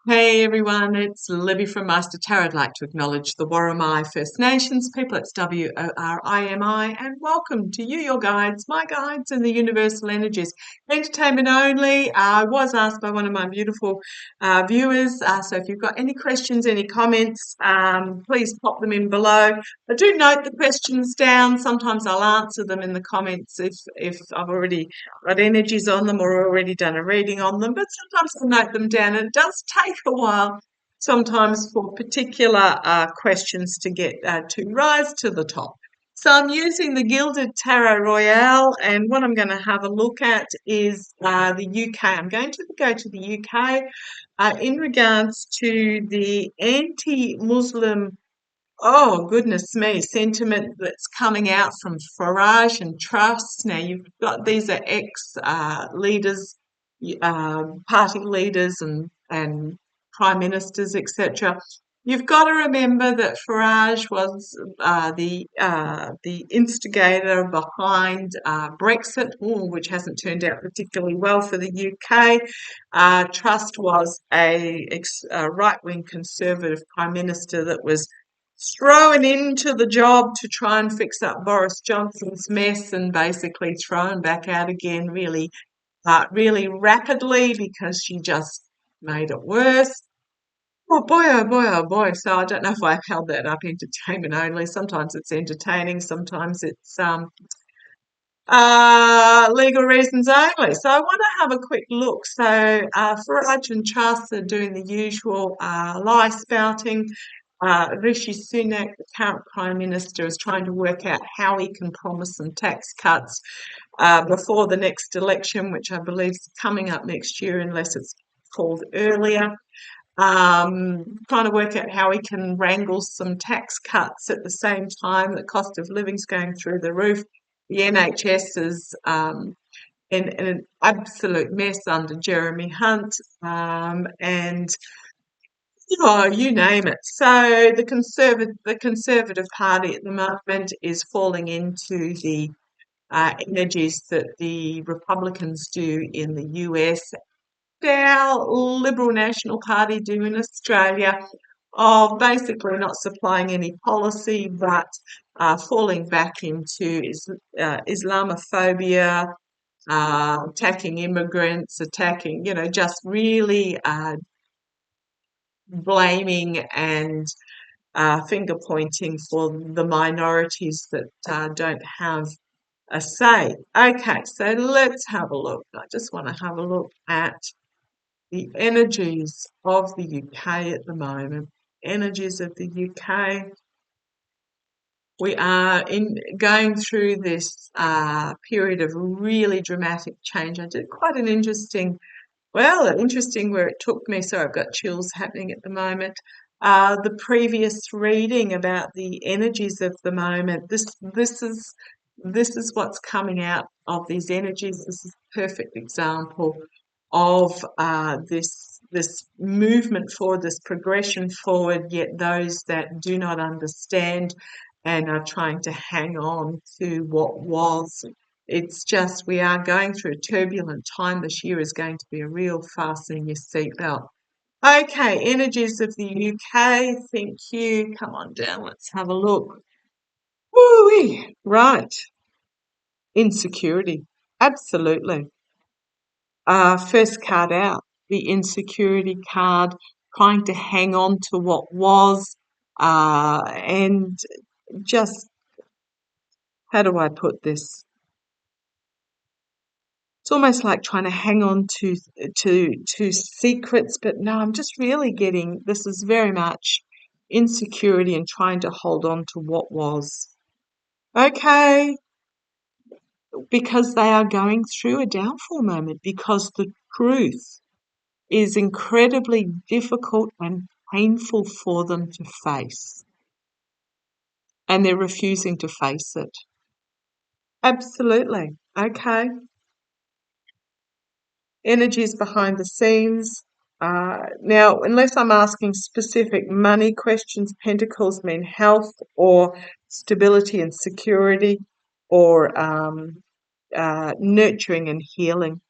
Hey everyone, it's Libby from Master Tarot. I'd like to acknowledge the Worimi First Nations people. It's WORIMI, and welcome to you, your guides, my guides, and the universal energies. Entertainment only. I was asked by one of my beautiful viewers, so if you've got any questions, any comments, please pop them in below. I do note the questions down. Sometimes I'll answer them in the comments if I've already got energies on them or already done a reading on them, but sometimes I'll note them down, and it does take a while sometimes for particular questions to get to rise to the top. So I'm using the Gilded Tarot Royale, and what I'm going to have a look at is the UK. I'm going to go to the UK in regards to the anti-Muslim, oh, goodness me, sentiment that's coming out from Farage and Truss. Now, you've got these are ex leaders, party leaders, and prime ministers, etc. You've got to remember that Farage was the instigator behind Brexit, which hasn't turned out particularly well for the UK. Truss was a right-wing conservative prime minister that was thrown into the job to try and fix up Boris Johnson's mess and basically thrown back out again really rapidly because she just made it worse. Oh boy, oh boy, oh boy. So I don't know if I've held that up entertainment only. Sometimes it's entertaining, sometimes it's legal reasons only. So I want to have a quick look. So Farage and Truss are doing the usual lie spouting. Rishi Sunak, the current Prime Minister, is trying to work out how he can promise some tax cuts before the next election, which I believe is coming up next year unless it's called earlier. Trying to work out how he can wrangle some tax cuts at the same time. The cost of living's going through the roof. The NHS is in an absolute mess under Jeremy Hunt, and oh, you name it. So the Conservative Party at the moment is falling into the energies that the Republicans do in the US, our Liberal National Party do in Australia, of basically not supplying any policy but falling back into Islamophobia, attacking immigrants, attacking, just really blaming and finger pointing for the minorities that don't have a say. Okay, so let's have a look. I just want to have a look at the energies of the UK at the moment. Energies of the UK. We are going through this period of really dramatic change. I did quite an interesting where it took me. So I've got chills happening at the moment. The previous reading about the energies of the moment. This is what's coming out of these energies. This is a perfect example of this movement forward, this progression forward. Yet those that do not understand and are trying to hang on to what was. It's just we are going through a turbulent time. This year is going to be a real fasten your seatbelt. Okay, energies of the UK. Thank you. Come on down. Let's have a look. Woo-wee. Right. Insecurity. Absolutely. First card out. The insecurity card. Trying to hang on to what was. And just, how do I put this? It's almost like trying to hang on to secrets, but no, I'm just really getting, this is very much insecurity and trying to hold on to what was. Okay, because they are going through a downfall moment, because the truth is incredibly difficult and painful for them to face, and they're refusing to face it. Absolutely. Okay. Energies behind the scenes. Now, unless I'm asking specific money questions, pentacles mean health or stability and security, or nurturing and healing.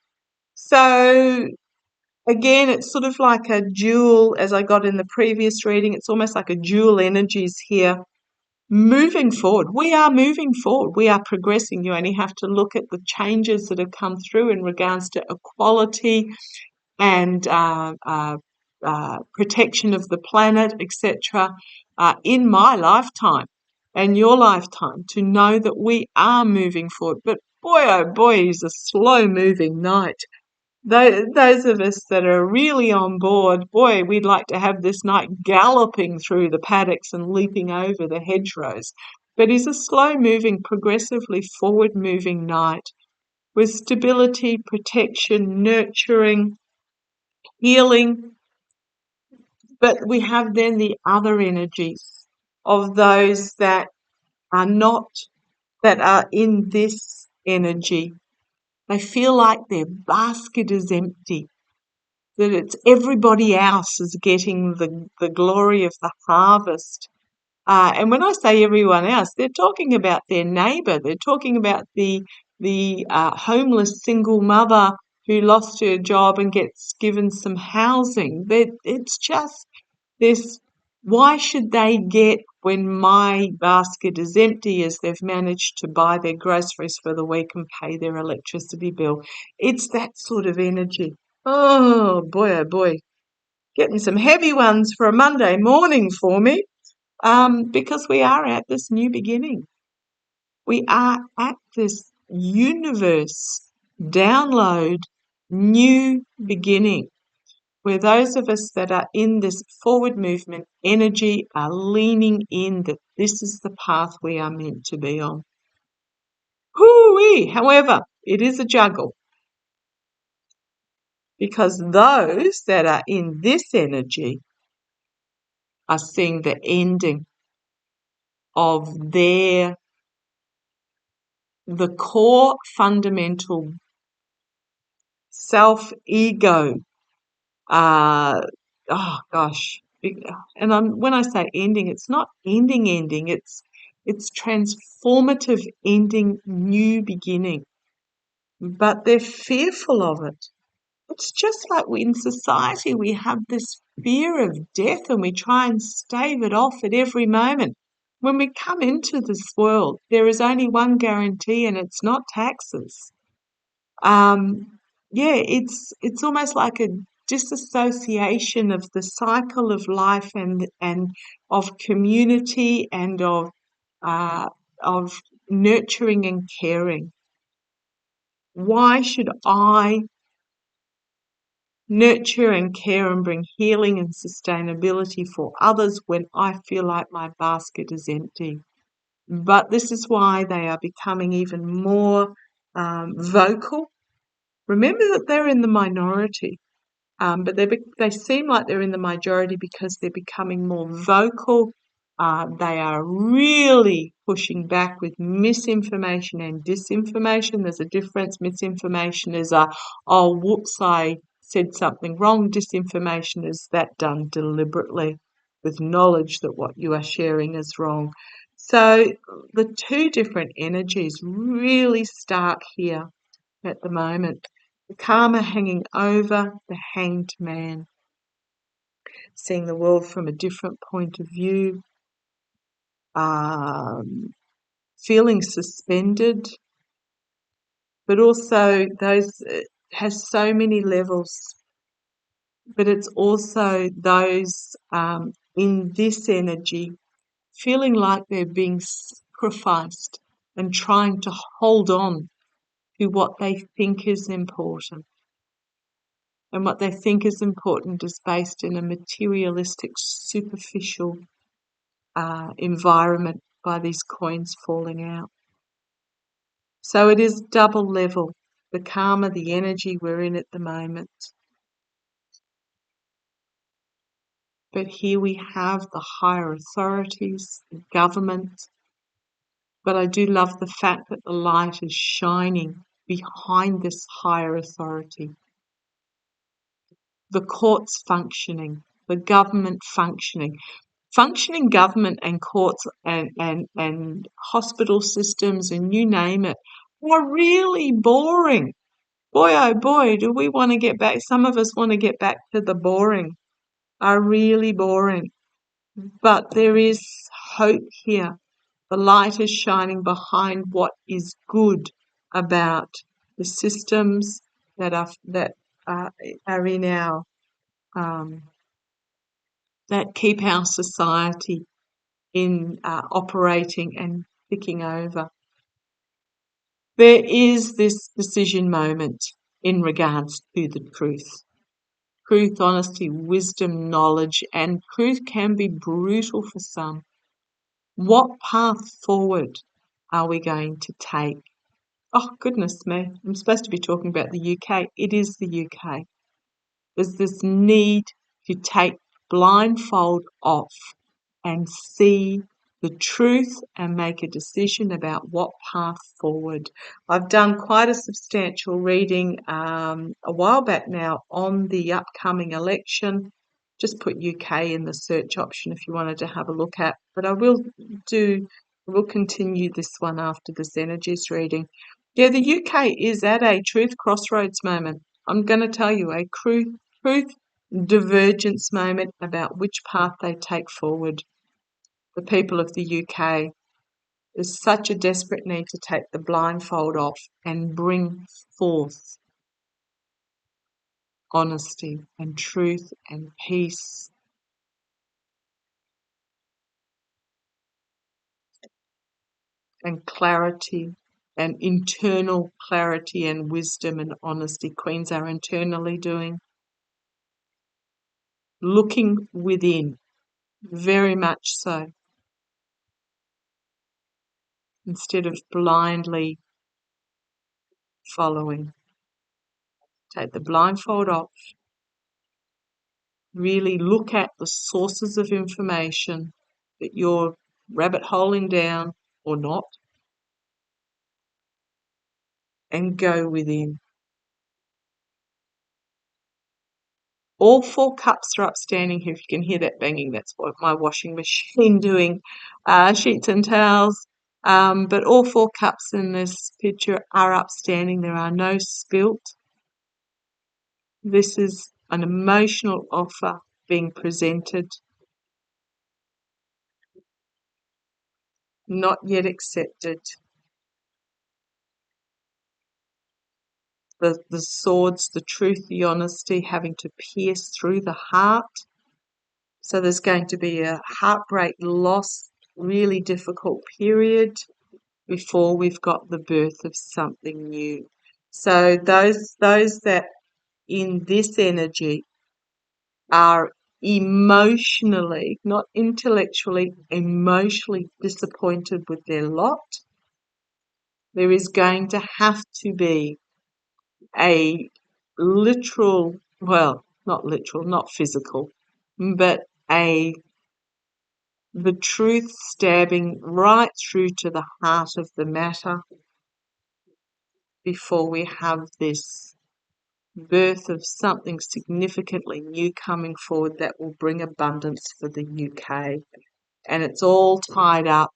So again, it's sort of like a dual, as I got in the previous reading, it's almost like a dual energies here. Moving forward, we are moving forward. We are progressing. You only have to look at the changes that have come through in regards to equality and protection of the planet, etc., in my lifetime and your lifetime, to know that we are moving forward. But boy, oh boy, is a slow-moving night. Those of us that are really on board, boy, we'd like to have this night galloping through the paddocks and leaping over the hedgerows. But it's a slow-moving, progressively forward-moving night with stability, protection, nurturing, healing. But we have then the other energies of those that are not, that are in this energy. They feel like their basket is empty, that it's everybody else is getting the glory of the harvest. And when I say everyone else, they're talking about their neighbour. They're talking about the homeless single mother who lost her job and gets given some housing. It's just this, why should they get when my basket is empty, as they've managed to buy their groceries for the week and pay their electricity bill? It's that sort of energy. Oh boy, getting some heavy ones for a Monday morning for me, because we are at this new beginning. We are at this universe download new beginning, where those of us that are in this forward movement energy are leaning in that this is the path we are meant to be on. Hoo-wee! However, it is a juggle, because those that are in this energy are seeing the ending of the core fundamental self-ego. Oh gosh. And when I say ending, it's not ending. It's transformative ending, new beginning. But they're fearful of it. It's just like in society, we have this fear of death and we try and stave it off at every moment. When we come into this world, there is only one guarantee, and it's not taxes. Yeah, it's almost like a disassociation of the cycle of life and of community and of nurturing and caring. Why should I nurture and care and bring healing and sustainability for others when I feel like my basket is empty? But this is why they are becoming even more vocal. Remember that they're in the minority, but they seem like they're in the majority because they're becoming more vocal. They are really pushing back with misinformation and disinformation. There's a difference. Misinformation is oh, whoops, I said something wrong. Disinformation is that done deliberately with knowledge that what you are sharing is wrong. So the two different energies really start here at the moment. The karma hanging over the hanged man, seeing the world from a different point of view, feeling suspended, but also those has so many levels. But it's also those in this energy feeling like they're being sacrificed and trying to hold on to what they think is important. And what they think is important is based in a materialistic, superficial environment by these coins falling out. So it is double level, the karma, the energy we're in at the moment. But here we have the higher authorities, the government. But I do love the fact that the light is shining behind this higher authority. The courts functioning, the government functioning. Functioning government and courts and hospital systems and you name it are really boring. boy, oh boy, do we want to get back. Some of us want to get back to the boring, are really boring. But there is hope here. The light is shining behind what is good about the systems that are in our that keep our society in operating and ticking over. There is this decision moment in regards to the truth. Truth, honesty, wisdom, knowledge, and truth can be brutal for some. What path forward are we going to take? Oh, goodness me, I'm supposed to be talking about the UK. It is the UK. There's this need to take blindfold off and see the truth and make a decision about what path forward. I've done quite a substantial reading a while back now on the upcoming election. Just put UK in the search option if you wanted to have a look at. But I will continue this one after this energies reading. Yeah, the UK is at a truth crossroads moment. I'm going to tell you a truth divergence moment about which path they take forward. The people of the UK, there's such a desperate need to take the blindfold off and bring forth honesty and truth and peace and clarity and internal clarity and wisdom and honesty. Queens are internally doing. Looking within, very much so, instead of blindly following. Take the blindfold off. Really look at the sources of information that you're rabbit holing down or not, and go within. All 4 cups are upstanding here. If you can hear that banging, that's what my washing machine doing sheets and towels. But all 4 cups in this picture are upstanding. There are no spilt. This is an emotional offer being presented, not yet accepted. The swords, the truth, the honesty having to pierce through the heart. So there's going to be a heartbreak, loss, really difficult period before we've got the birth of something new. So those that in this energy are emotionally, not intellectually, emotionally disappointed with their lot, there is going to have to be a literal, well, not literal, not physical, but the truth stabbing right through to the heart of the matter before we have this birth of something significantly new coming forward that will bring abundance for the UK. And it's all tied up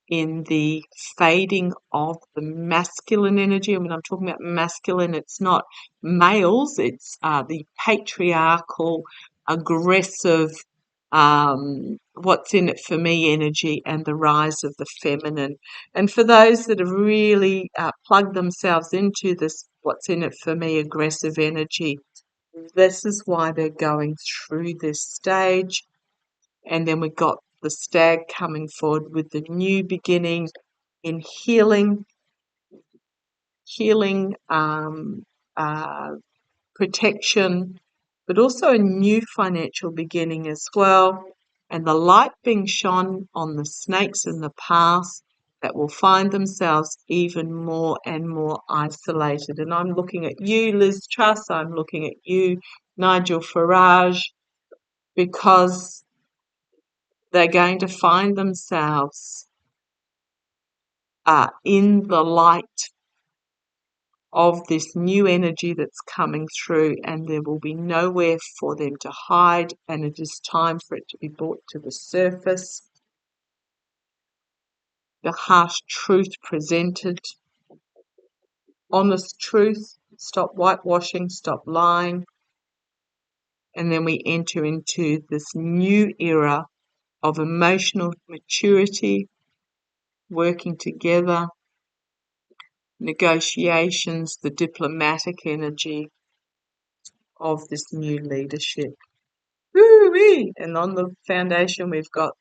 in the fading of the masculine energy. And when I'm talking about masculine, it's not males, it's the patriarchal, aggressive, what's in it for me energy, and the rise of the feminine. And for those that have really plugged themselves into this what's in it for me aggressive energy, this is why they're going through this stage. And then we've got the stag coming forward with the new beginning in healing, protection, but also a new financial beginning as well. And the light being shone on the snakes in the past that will find themselves even more and more isolated. And I'm looking at you, Liz Truss, I'm looking at you, Nigel Farage, because they're going to find themselves in the light of this new energy that's coming through, and there will be nowhere for them to hide, and it is time for it to be brought to the surface. The harsh truth presented, honest truth, stop whitewashing, stop lying, and then we enter into this new era of emotional maturity, working together, negotiations, the diplomatic energy of this new leadership. Woo-wee! And on the foundation, we've got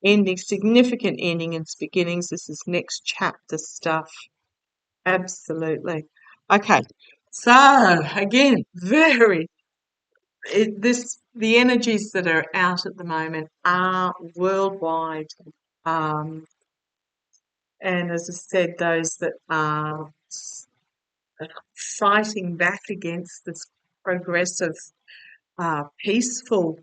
ending, significant ending and beginnings. This is next chapter stuff. Absolutely. Okay. So again, the energies that are out at the moment are worldwide. And as I said, those that are fighting back against this progressive, peaceful,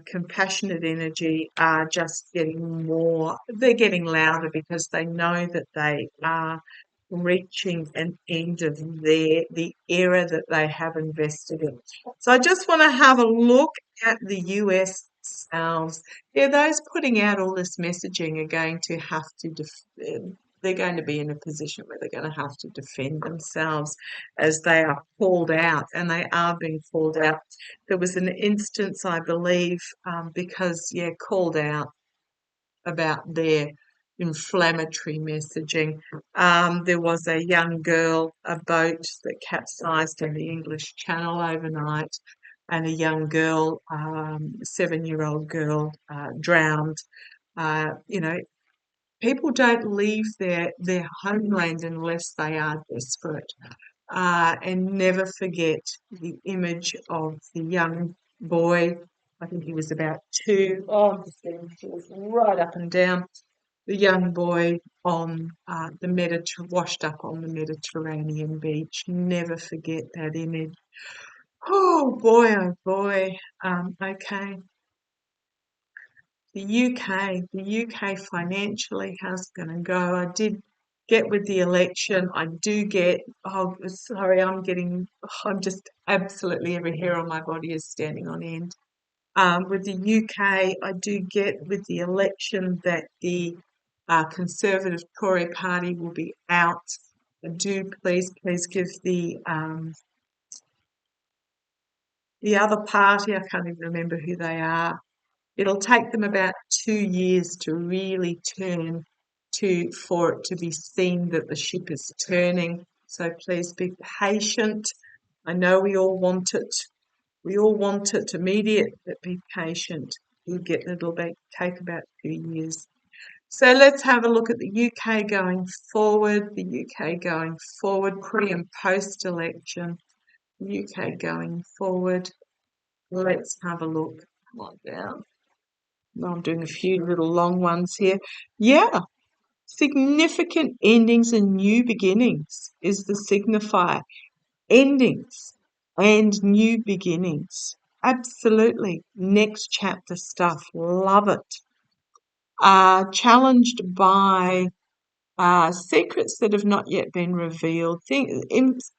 compassionate energy are just getting more, they're getting louder because they know that they are reaching an end of the era that they have invested in. So I just want to have a look at the US themselves. Yeah, those putting out all this messaging are going to have to they're going to be in a position where they're going to have to defend themselves as they are called out, and they are being called out. There was an instance, I believe, because, called out about their inflammatory messaging. There was a young girl, a boat that capsized in the English Channel overnight, and a young girl, 7-year-old girl, drowned. People don't leave their homeland unless they are desperate. And never forget the image of the young boy. I think he was about 2. Oh, I'm just getting chills right up and down. The young boy on washed up on the Mediterranean beach. Never forget that image. Oh boy, oh boy. Okay. The UK financially, how's it going to go? I did get with the election. I do get, oh, sorry, I'm just absolutely every hair on my body is standing on end. With the UK, I do get with the election that the Conservative Tory Party will be out. Do please give the other party, I can't even remember who they are. It'll take them about 2 years to really turn for it to be seen that the ship is turning. So please be patient. I know we all want it. We all want it immediate, but be patient. It'll take about 2 years. So let's have a look at the UK going forward. The UK going forward, pre and post election. UK going forward. Let's have a look. Come on down. I'm doing a few little long ones here. Yeah, significant endings and new beginnings is the signifier. Endings and new beginnings. Absolutely. Next chapter stuff. Love it. Challenged by secrets that have not yet been revealed,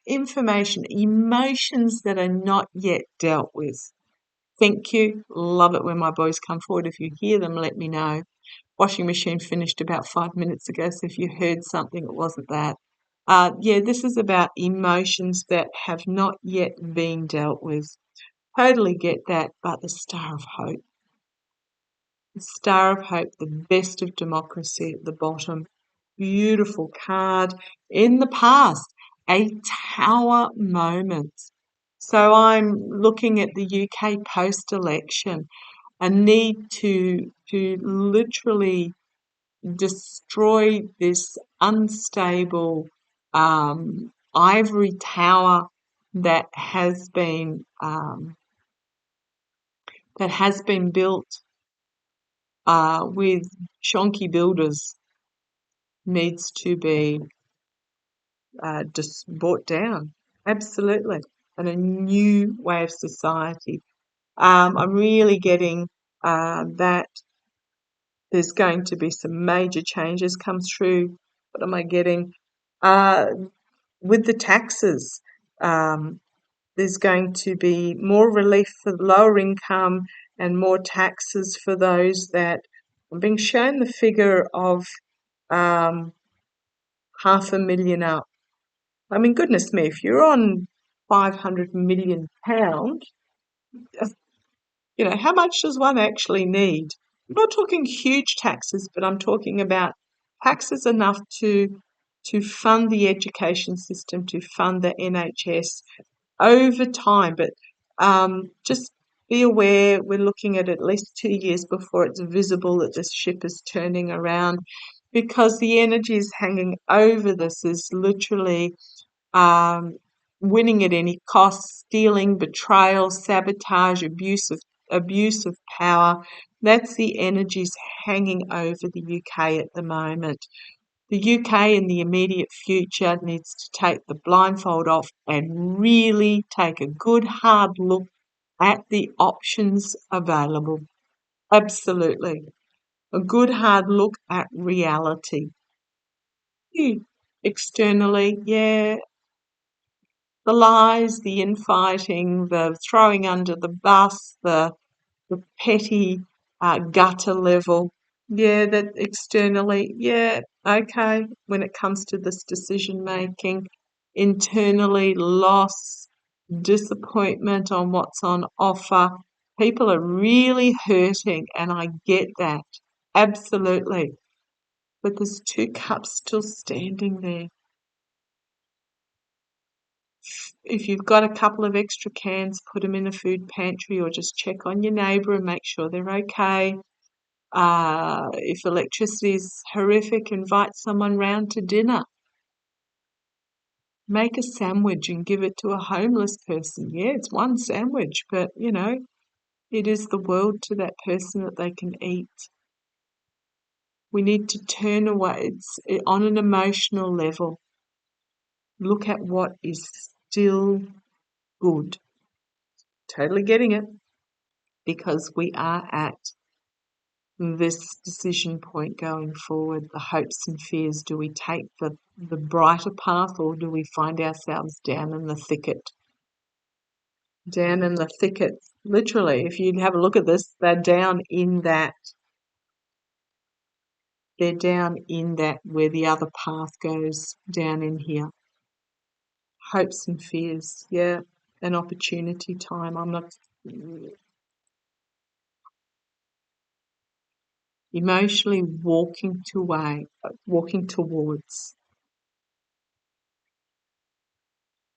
information, emotions that are not yet dealt with. Thank you. Love it when my boys come forward. If you hear them, let me know. Washing machine finished about 5 minutes ago, so if you heard something, it wasn't that. This is about emotions that have not yet been dealt with. Totally get that, but the Star of Hope. The Star of Hope, the best of democracy at the bottom. Beautiful card. In the past, a tower moment. So I'm looking at the UK post-election, a need to literally destroy this unstable ivory tower that has been built with shonky builders, needs to be just brought down. Absolutely. And a new way of society. I'm really getting that there's going to be some major changes come through. What am I getting? With the taxes, there's going to be more relief for lower income and more taxes for those that I'm being shown the figure of $500,000 up. I mean, goodness me, if you're on £500 million, how much does one actually need? I'm not talking huge taxes, but I'm talking about taxes enough to fund the education system, to fund the NHS over time. But just be aware, we're looking at least 2 years before it's visible that this ship is turning around, because the energy is hanging over this is literally um, winning at any cost, stealing, betrayal, sabotage, abuse of power. That's the energies hanging over the UK at the moment. The UK in the immediate future needs to take the blindfold off and really take a good hard look at the options available. Absolutely. A good hard look at reality. Externally, yeah, the lies, the infighting, the throwing under the bus, the petty gutter level. Yeah, that externally, yeah, okay. When it comes to this decision making, internally, loss, disappointment on what's on offer. People are really hurting, and I get that. Absolutely. But there's two cups still standing there. If you've got a couple of extra cans, put them in a food pantry, or just check on your neighbour and make sure they're okay. If electricity is horrific, invite someone round to dinner. Make a sandwich and give it to a homeless person. Yeah, it's one sandwich, but it is the world to that person that they can eat. We need to turn away. It's on an emotional level. Look at what is still good. Totally getting it, because we are at this decision point going forward, the hopes and fears. Do we take the brighter path, or do we find ourselves down in the thicket? Down in the thicket. Literally, if you have a look at this, they're down in that. They're down in that where the other path goes, down in here. Hopes and fears, yeah, an opportunity time. I'm not emotionally walking towards.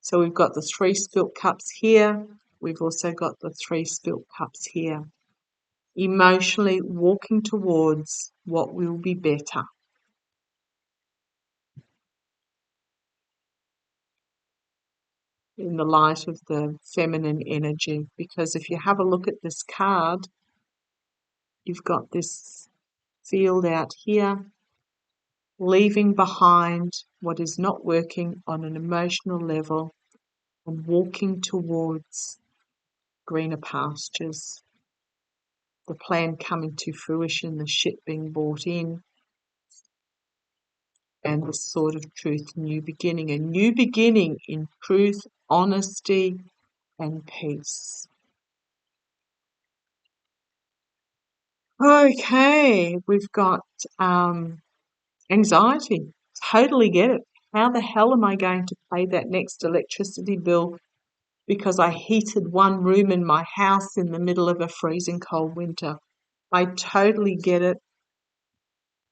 So we've got the 3 spilt cups here. We've also got the 3 spilt cups here. Emotionally walking towards what will be better. In the light of the feminine energy. Because if you have a look at this card, you've got this field out here, leaving behind what is not working on an emotional level and walking towards greener pastures. The plan coming to fruition, the ship being brought in, and the sword of truth, a new beginning in truth, honesty, and peace. Okay, we've got anxiety. Totally get it. How the hell am I going to pay that next electricity bill because I heated one room in my house in the middle of a freezing cold winter? I totally get it.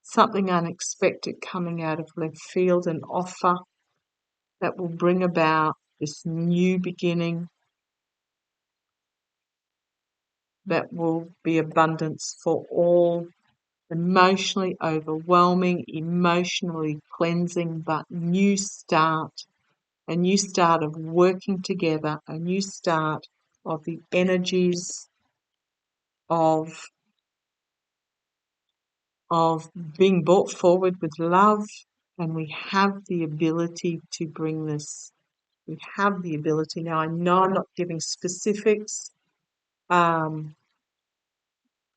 Something unexpected coming out of left field, an offer that will bring about this new beginning, that will be abundance for all, emotionally overwhelming, emotionally cleansing, but new start, a new start of working together, a new start of the energies of being brought forward with love, and we have the ability to bring this. We have the ability. Now, I know I'm not giving specifics in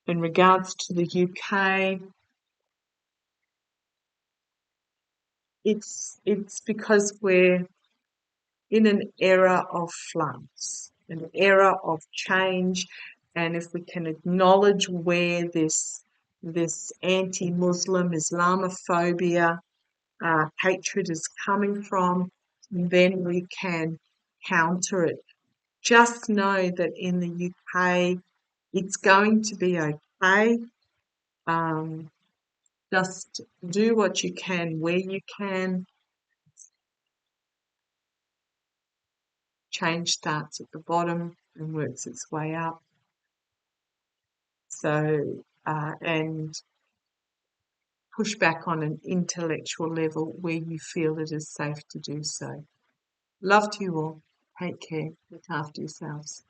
regards to the UK. It's because we're in an era of flux, an era of change, and if we can acknowledge where this anti-Muslim Islamophobia hatred is coming from, and then we can counter it. Just know that in the UK, it's going to be okay. Just do what you can where you can. Change starts at the bottom and works its way up. So, and push back on an intellectual level where you feel it is safe to do so. Love to you all. Take care. Look after yourselves.